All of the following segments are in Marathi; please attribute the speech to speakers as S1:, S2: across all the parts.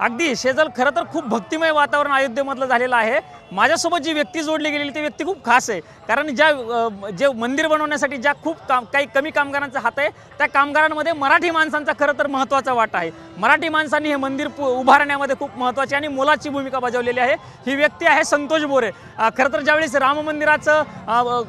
S1: अगदी शेजाल खरं तर खूप भक्तिमय वातावरण अयोध्येमधलं झालेलं आहे। माझ्यासोबत जी व्यक्ती जोडली गेलेली ती व्यक्ती खूप खास आहे, कारण जे मंदिर बनवण्यासाठी ज्या खूप काही कमी कामगारांचा हात आहे, त्या कामगारांमध्ये मराठी माणसांचा खरं तर महत्त्वाचा वाटा आहे। मराठी माणसांनी हे मंदिर उभारण्यामध्ये खूप महत्त्वाची आणि मोलाची भूमिका बजावलेली आहे। ही व्यक्ती आहे संतोष बोरे। खरं तर ज्यावेळेस राम मंदिराचं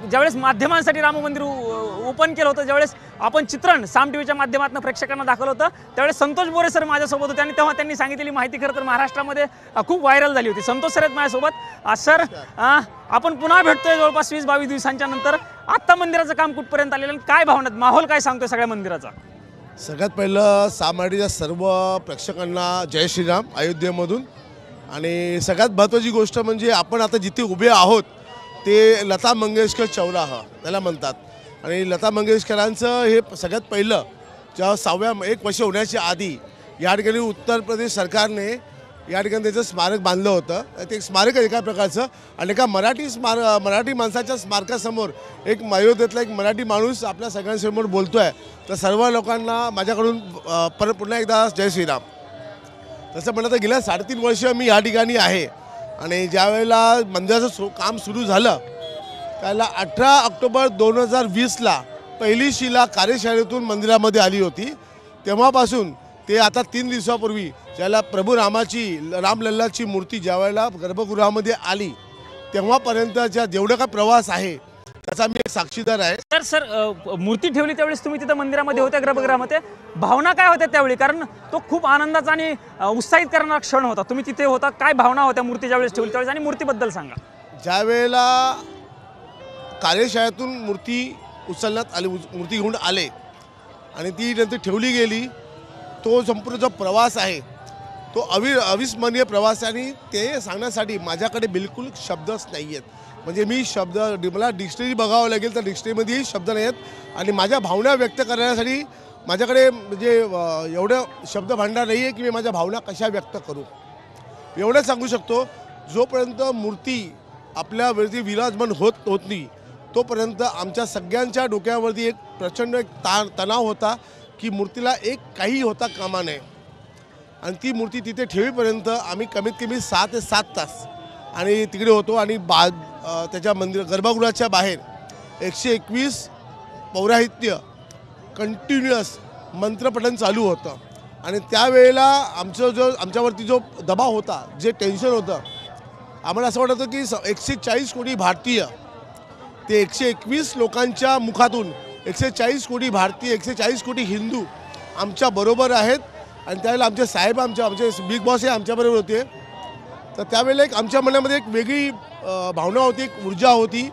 S1: ज्यावेळेस माध्यमांसाठी राम मंदिर ओपन केलं होतं, ज्यावेळेस आपण चित्रण साम टीव्हीच्या माध्यमातून प्रेक्षकांना दाखवलं होतं, त्यावेळेस संतोष बोरे सर माझ्यासोबत होते आणि तेव्हा त्यांनी सांगितलेली माहिती खरं तर महाराष्ट्रामध्ये खूप व्हायरल झाली होती। संतोष सर आहेत माझ्यासोबत। सर, आपण पुन्हा भेटतोय जवळपास 20-22 दिवसांच्या नंतर। आत्ता मंदिराचं काम कुठपर्यंत आलेलं आणि काय भावना, माहोल काय सांगतोय सगळ्या मंदिराचा?
S2: सगळ्यात पहिलं सामाडीच्या सर्व प्रेक्षकांना जय श्रीराम अयोध्येमधून। आणि सगळ्यात महत्त्वाची गोष्ट म्हणजे आपण आता जिथे उभे आहोत ते लता मंगेशकर चौराहा त्याला म्हणतात। आणि लता मंगेशकरांचं हे सगळ्यात पहिलं जेव्हा 1 वर्ष होण्याच्या आधी या ठिकाणी उत्तर प्रदेश सरकारने या ठिकाणी त्याचं स्मारक बांधलं होतं। ते एक स्मारक आहे एका प्रकारचं, आणि एका मराठी माणसाच्या स्मारकासमोर एक अयोध्येतला एक मराठी माणूस आपल्या सगळ्यांसमोर बोलतोय। तर सर्व लोकांना माझ्याकडून पुन्हा एकदा जय श्रीराम। तसं म्हणलं तर गेल्या 3.5 वर्ष मी या ठिकाणी आहे, आणि ज्यावेळेला मंदिराचं काम सुरू झालं त्याला 18 ऑक्टोबर 2020ला पहिली शिला कार्यशाळेतून मंदिरामध्ये आली होती। तेव्हापासून ते आता 3 दिवसापूर्वी ज्याला प्रभू रामलल्लाची मूर्ती ज्यावेळेला गर्भगृहामध्ये आली तेव्हापर्यंतच्या जेवढा काय प्रवास आहे त्याचा मी एक साक्षीदार आहे।
S1: सर, मूर्ती ठेवली त्यावेळेस तुम्ही तिथं मंदिरामध्ये होत्या, गर्भगृहामध्ये, भावना काय होत्या त्यावेळी? कारण तो खूप आनंदाचा आणि उत्साहित करणारा क्षण होता। तुम्ही तिथे होता, काय भावना होत्या मूर्ती ज्यावेळेस ठेवली त्यावेळेस, आणि मूर्तीबद्दल सांगा।
S2: ज्यावेळेला कार्यशाळेतून मूर्ती उचलण्यात आली, मूर्ती घेऊन आले आणि ती नंतर ठेवली गेली, तो संपूर्ण जो प्रवास आहे तो अविस्मरणीय प्रवास आहे। आणि ते सांगण्यासाठी माझ्याकडे बिलकुल शब्दच नाही आहेत। म्हणजे मला डिक्शनरी बघावं लागेल तर डिक्शनरीमध्येही शब्द नाही आहेत, आणि माझ्या भावना व्यक्त करण्यासाठी माझ्याकडे म्हणजे एवढं शब्द भांडार नाही आहे की मी माझ्या भावना कशा व्यक्त करू। एवढं सांगू शकतो, जोपर्यंत मूर्ती आपल्यावरती विराजमान होत नाही तोपर्यंत आमच्या सगळ्यांच्या डोक्यावरती एक प्रचंड तणाव होता की मूर्तीला एक काही होता कामा नये। आणि ती मूर्ती तिथे ठेवीपर्यंत आम्ही कमीत कमी 6 ते 7 तास आणि तिकडे होतो, आणि त्याच्या गर्भगृहाच्या बाहेर 121 पौराहित्य कंटिन्युअस मंत्रपठण चालू होतं। आणि त्यावेळेला आमच्यावरती जो दबाव होता, जे टेन्शन होतं, आम्हाला असं वाटत होतं की 140 कोटी भारतीय, ते 121 लोकांच्या मुखातून 140 कोटी भारतीय, 140 कोटी हिंदू आमच्या बरोबर आहेत। आणि त्यावेळेला आमचे साहेब आमचे बिग बॉस हे आमच्याबरोबर होते। तर त्यावेळेला एक आमच्या मनामध्ये एक वेगळी भावना होती, एक ऊर्जा होती,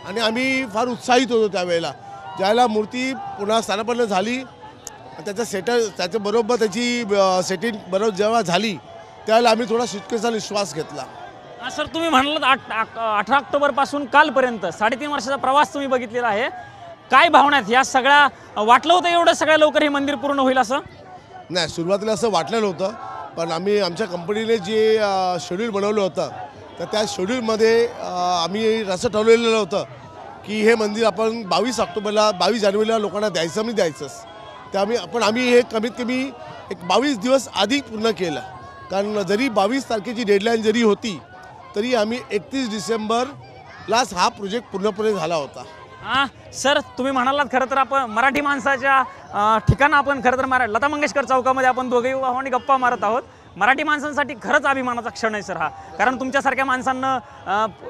S2: आणि आम्ही फार उत्साहित होतो त्यावेळेला। ज्यावेळेला मूर्ती पुन्हा स्थानापन्न झाली, त्याच्याबरोबर त्याची सेटिंग बरोबर जेव्हा झाली त्यावेळेला आम्ही थोडा सुटकेचा निश्वास घेतला।
S1: सर, तुम्ही म्हणालात 18 ऑक्टोबरपासून कालपर्यंत 3.5 वर्षाचा प्रवास तुम्ही बघितलेला आहे। काय भावना आहेत या सगळ्या? वाटलं होतं एवढं सगळ्या लवकर हे मंदिर पूर्ण होईल असं?
S2: नाही, सुरुवातीला असं वाटलं नव्हतं, पण आमच्या कंपनीने जे शेड्यूल बनवलं होतं तर त्या शेड्यूलमध्ये आम्ही असं ठरवलेलं होतं की हे मंदिर आपण 22 जानेवारीला लोकांना द्यायचं म्हणजे द्यायचंच। आम्ही हे कमीत कमी एक 22 दिवस आधी पूर्ण केलं, कारण जरी 22 तारखेची डेडलाईन जरी होती तरी आम्ही 31 डिसेंबरलाच हा प्रोजेक्ट पूर्णपणे झाला होता।
S1: सर, तुम्ही म्हणालात खरं तर आपण मराठी माणसाच्या ठिकाणं आपण खरं तर लता मंगेशकर चौकामध्ये आपण दोघेही आणि गप्पा मारत आहोत। मराठी माणसांसाठी खरंच अभिमानाचा क्षण आहे सर हा, कारण तुमच्यासारख्या माणसांना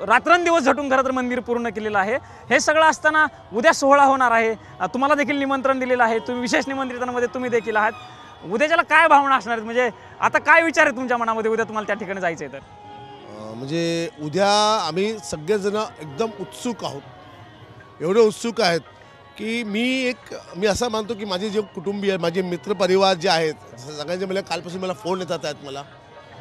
S1: रात्रंदिवस झटून खरं तर मंदिर पूर्ण केलेलं आहे। हे सगळं असताना उद्या सोहळा होणार आहे, तुम्हाला देखील निमंत्रण दिलेलं आहे, तुम्ही विशेष निमंत्रितांमध्ये तुम्ही देखील आहात। उद्याच्याला काय भावना असणार आहेत, म्हणजे आता काय विचार आहे तुमच्या मनामध्ये उद्या तुम्हाला त्या ठिकाणी जायचं आहे तर?
S2: म्हणजे उद्या आम्ही सगळेजण एकदम उत्सुक आहोत, एवढे उत्सुक आहेत की मी असं मानतो की माझे जे कुटुंबीय, माझे मित्रपरिवार जे आहेत सगळ्यांचे, मला कालपासून मला फोन येतात आहेत मला,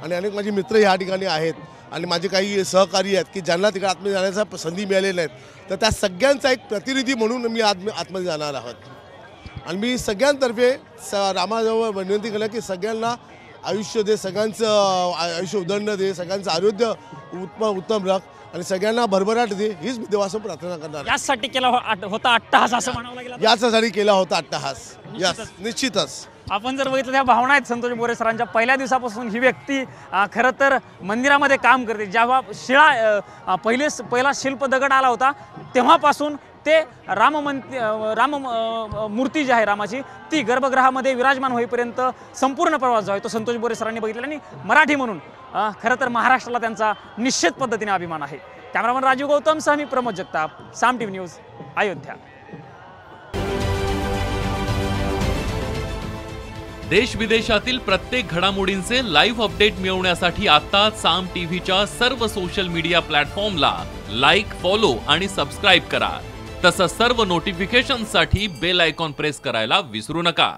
S2: आणि अनेक माझे मित्र ह्या ठिकाणी आहेत, आणि माझे काही सहकारी आहेत की ज्यांना तिकडे आतमध्ये जाण्याचा संधी मिळालेली नाहीत। तर त्या सगळ्यांचा एक प्रतिनिधी म्हणून मी आतमध्ये जाणार आहोत। आणि मी सगळ्यांतर्फे रामाजवळ विनंती केलं की सगळ्यांना आयुष्य दे, सगळ्यांचं आयुष्य उदंड दे, सगळ्यांचं आरोग्य उत्तम राख, आणि सगळ्यांना भरभराट दे हीच मी देवासमोर प्रार्थना करणार आहे.
S1: याचसाठी केला होता अट्टहास असं म्हणावं लागेल आता?
S2: याच्यासाठी केला होता अट्टहास. यस, निश्चितच.
S1: आपण जर बघितलं त्या भावना आहेत संतोष बोरे सरांच्या. पहिल्या दिवसापासून ही व्यक्ती खरं तर मंदिरामध्ये काम करते. जेव्हा पहिला शिल्प दगड आला होता तेव्हापासून ते मूर्ती जी आहे रामाची ती गर्भगृहामध्ये विराजमान होईपर्यंत संपूर्ण प्रवास जो आहे तो संतोष बोरे सरांनी बघितला. आणि मराठी म्हणून खरं तर महाराष्ट्राला त्यांचा निश्चित पद्धतीने अभिमान आहे. कॅमेरामन राजीव गौतम सह मी प्रमोद जगताप, साम टीव्ही न्यूज, अयोध्या.
S3: देश विदेशातील प्रत्येक घडामोडींचे लाईव्ह अपडेट मिळवण्यासाठी आता साम टीव्हीच्या सर्व सोशल मीडिया प्लॅटफॉर्मला लाईक, फॉलो आणि सबस्क्राईब करा. तसंच सर्व नोटिफिकेशनसाठी बेल आयकॉन प्रेस करायला विसरू नका.